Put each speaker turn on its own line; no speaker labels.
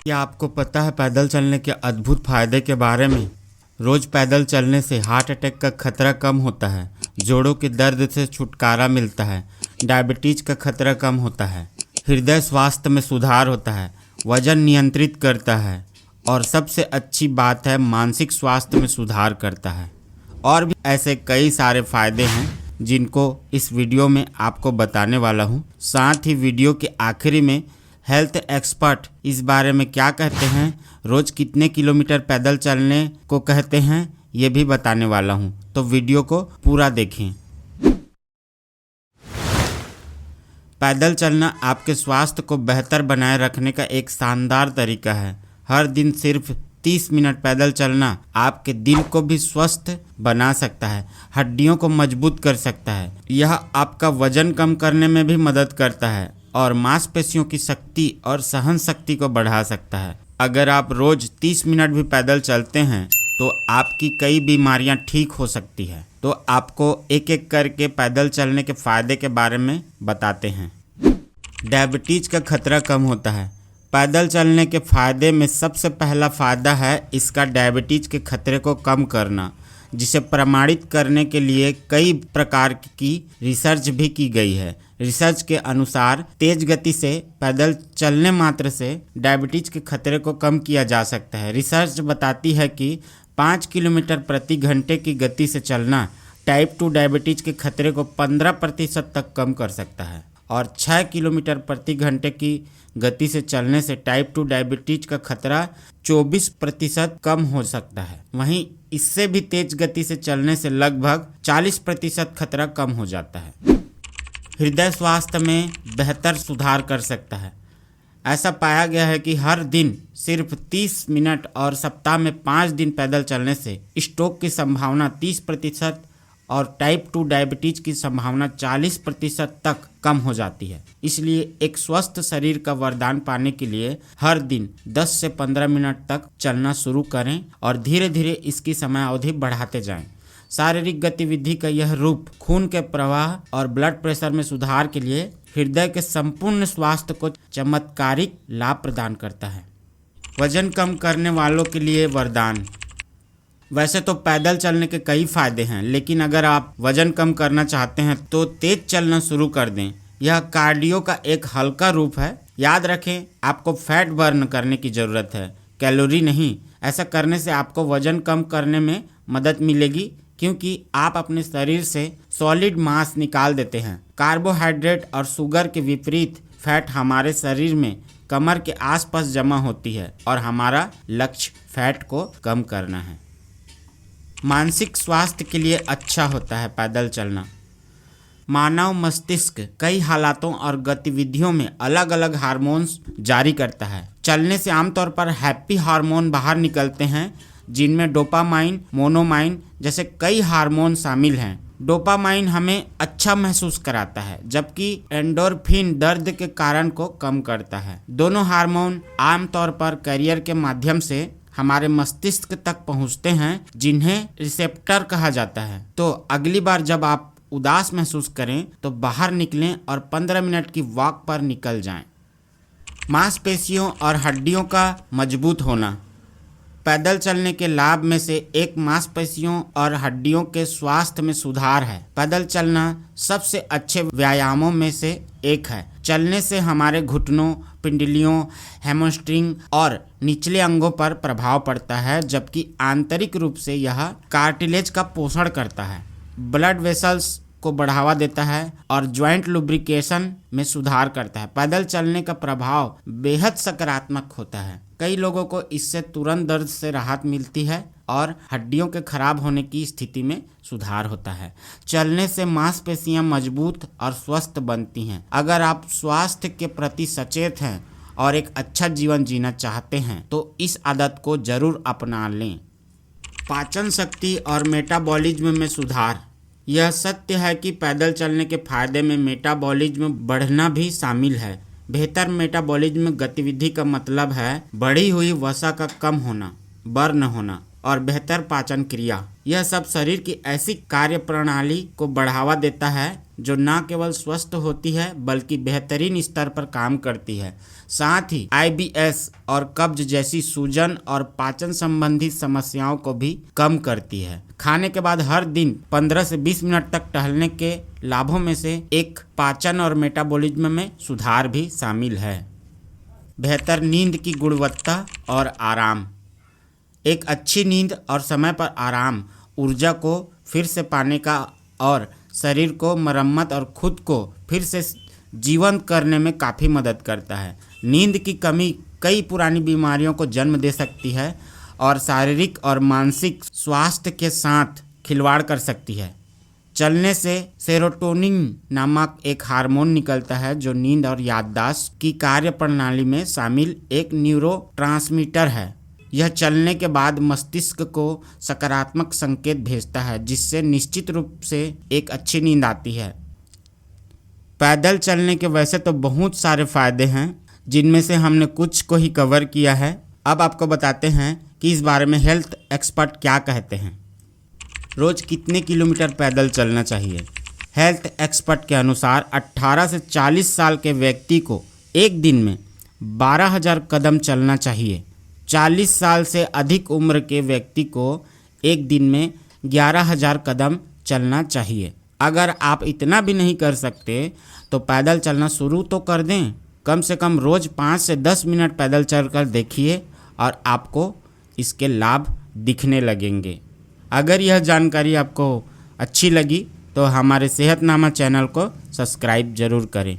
क्या आपको पता है पैदल चलने के अद्भुत फायदे के बारे में? रोज पैदल चलने से हार्ट अटैक का खतरा कम होता है, जोड़ों के दर्द से छुटकारा मिलता है, डायबिटीज का खतरा कम होता है, हृदय स्वास्थ्य में सुधार होता है, वजन नियंत्रित करता है और सबसे अच्छी बात है मानसिक स्वास्थ्य में सुधार करता है। और भी ऐसे कई सारे फायदे हैं जिनको इस वीडियो में आपको बताने वाला हूँ। साथ ही वीडियो के आखिरी में हेल्थ एक्सपर्ट इस बारे में क्या कहते हैं, रोज कितने किलोमीटर पैदल चलने को कहते हैं, ये भी बताने वाला हूँ, तो वीडियो को पूरा देखें। पैदल चलना आपके स्वास्थ्य को बेहतर बनाए रखने का एक शानदार तरीका है। हर दिन सिर्फ 30 मिनट पैदल चलना आपके दिल को भी स्वस्थ बना सकता है, हड्डियों को मजबूत कर सकता है। यह आपका वजन कम करने में भी मदद करता है और मांसपेशियों की शक्ति और सहन शक्ति को बढ़ा सकता है। अगर आप रोज 30 मिनट भी पैदल चलते हैं तो आपकी कई बीमारियां ठीक हो सकती है। तो आपको एक एक करके पैदल चलने के फायदे के बारे में बताते हैं। डायबिटीज का खतरा कम होता है। पैदल चलने के फायदे में सबसे पहला फायदा है इसका डायबिटीज के खतरे को कम करना, जिसे प्रमाणित करने के लिए कई प्रकार की रिसर्च भी की गई है। रिसर्च के अनुसार तेज गति से पैदल चलने मात्र से डायबिटीज के खतरे को कम किया जा सकता है। रिसर्च बताती है कि 5 किलोमीटर प्रति घंटे की गति से चलना टाइप 2 डायबिटीज के खतरे को 15% तक कम कर सकता है और 6 किलोमीटर प्रति घंटे की गति से चलने से टाइप 2 डायबिटीज का खतरा 24% कम हो सकता है। वहीं इससे भी तेज गति से चलने से लगभग 40% खतरा कम हो जाता है। हृदय स्वास्थ्य में बेहतर सुधार कर सकता है। ऐसा पाया गया है कि हर दिन सिर्फ 30 मिनट और सप्ताह में 5 दिन पैदल चलने से स्ट्रोक की संभावना 30% और टाइप 2 डायबिटीज की संभावना 40% तक कम हो जाती है। इसलिए एक स्वस्थ शरीर का वरदान पाने के लिए हर दिन 10 से 15 मिनट तक चलना शुरू करें और धीरे धीरे इसकी समय अवधि बढ़ाते जाएं। शारीरिक गतिविधि का यह रूप खून के प्रवाह और ब्लड प्रेशर में सुधार के लिए हृदय के संपूर्ण स्वास्थ्य को चमत्कारिक लाभ प्रदान करता है। वजन कम करने वालों के लिए वरदान। वैसे तो पैदल चलने के कई फायदे हैं, लेकिन अगर आप वजन कम करना चाहते हैं तो तेज चलना शुरू कर दें। यह कार्डियो का एक हल्का रूप है। याद रखें, आपको फैट बर्न करने की ज़रूरत है, कैलोरी नहीं। ऐसा करने से आपको वजन कम करने में मदद मिलेगी, क्योंकि आप अपने शरीर से सॉलिड मास निकाल देते हैं। कार्बोहाइड्रेट और शुगर के विपरीत फैट हमारे शरीर में कमर के आसपास जमा होती है और हमारा लक्ष्य फैट को कम करना है। मानसिक स्वास्थ्य के लिए अच्छा होता है पैदल चलना। मानव मस्तिष्क कई हालातों और गतिविधियों में अलग अलग हार्मोन्स जारी करता है। चलने से आमतौर पर हैप्पी हार्मोन बाहर निकलते हैं, जिनमें डोपामाइन, मोनोमाइन जैसे कई हार्मोन शामिल हैं। डोपामाइन हमें अच्छा महसूस कराता है, जबकि एंडोर्फिन दर्द के कारण को कम करता है। दोनों हार्मोन आमतौर पर कैरियर के माध्यम से हमारे मस्तिष्क तक पहुंचते हैं, जिन्हें रिसेप्टर कहा जाता है। तो अगली बार जब आप उदास महसूस करें तो बाहर निकलें और 15 मिनट की वॉक पर निकल जाएं। मांसपेशियों और हड्डियों का मजबूत होना। पैदल चलने के लाभ में से एक मांसपेशियों और हड्डियों के स्वास्थ्य में सुधार है। पैदल चलना सबसे अच्छे व्यायामों में से एक है। चलने से हमारे घुटनों, पिंडलियों, हैमस्ट्रिंग और निचले अंगों पर प्रभाव पड़ता है, जबकि आंतरिक रूप से यह कार्टिलेज का पोषण करता है, ब्लड वेसल्स को बढ़ावा देता है और ज्वाइंट लुब्रिकेशन में सुधार करता है। पैदल चलने का प्रभाव बेहद सकारात्मक होता है। कई लोगों को इससे तुरंत दर्द से राहत मिलती है और हड्डियों के खराब होने की स्थिति में सुधार होता है। चलने से मांसपेशियां मजबूत और स्वस्थ बनती हैं। अगर आप स्वास्थ्य के प्रति सचेत हैं और एक अच्छा जीवन जीना चाहते हैं तो इस आदत को जरूर अपना लें। पाचन शक्ति और मेटाबॉलिज्म में सुधार। यह सत्य है कि पैदल चलने के फायदे में मेटाबॉलिज्म बढ़ना भी शामिल है। बेहतर मेटाबॉलिज्म गतिविधि का मतलब है बढ़ी हुई वसा का कम होना, बर्न होना और बेहतर पाचन क्रिया। यह सब शरीर की ऐसी कार्य प्रणाली को बढ़ावा देता है जो न केवल स्वस्थ होती है बल्कि बेहतरीन स्तर पर काम करती है। साथ ही IBS और कब्ज जैसी सूजन और पाचन संबंधी समस्याओं को भी कम करती है। खाने के बाद हर दिन 15 से 20 मिनट तक टहलने के लाभों में से एक पाचन और मेटाबॉलिज्म में सुधार भी शामिल है। बेहतर नींद की गुणवत्ता और आराम। एक अच्छी नींद और समय पर आराम ऊर्जा को फिर से पाने का और शरीर को मरम्मत और खुद को फिर से जीवंत करने में काफ़ी मदद करता है। नींद की कमी कई पुरानी बीमारियों को जन्म दे सकती है और शारीरिक और मानसिक स्वास्थ्य के साथ खिलवाड़ कर सकती है। चलने से सेरोटोनिन नामक एक हार्मोन निकलता है जो नींद और याददाश्त की कार्य प्रणाली में शामिल एक न्यूरोट्रांसमीटर है। यह चलने के बाद मस्तिष्क को सकारात्मक संकेत भेजता है जिससे निश्चित रूप से एक अच्छी नींद आती है। पैदल चलने के वैसे तो बहुत सारे फायदे हैं जिनमें से हमने कुछ को ही कवर किया है। अब आपको बताते हैं कि इस बारे में हेल्थ एक्सपर्ट क्या कहते हैं। रोज़ कितने किलोमीटर पैदल चलना चाहिए? हेल्थ एक्सपर्ट के अनुसार 18 से 40 साल के व्यक्ति को एक दिन में 12,000 कदम चलना चाहिए। 40 साल से अधिक उम्र के व्यक्ति को एक दिन में 11,000 कदम चलना चाहिए। अगर आप इतना भी नहीं कर सकते तो पैदल चलना शुरू तो कर दें। कम से कम रोज़ 5 से 10 मिनट पैदल चलकर देखिए और आपको इसके लाभ दिखने लगेंगे। अगर यह जानकारी आपको अच्छी लगी तो हमारे सेहतनामा चैनल को सब्सक्राइब ज़रूर करें।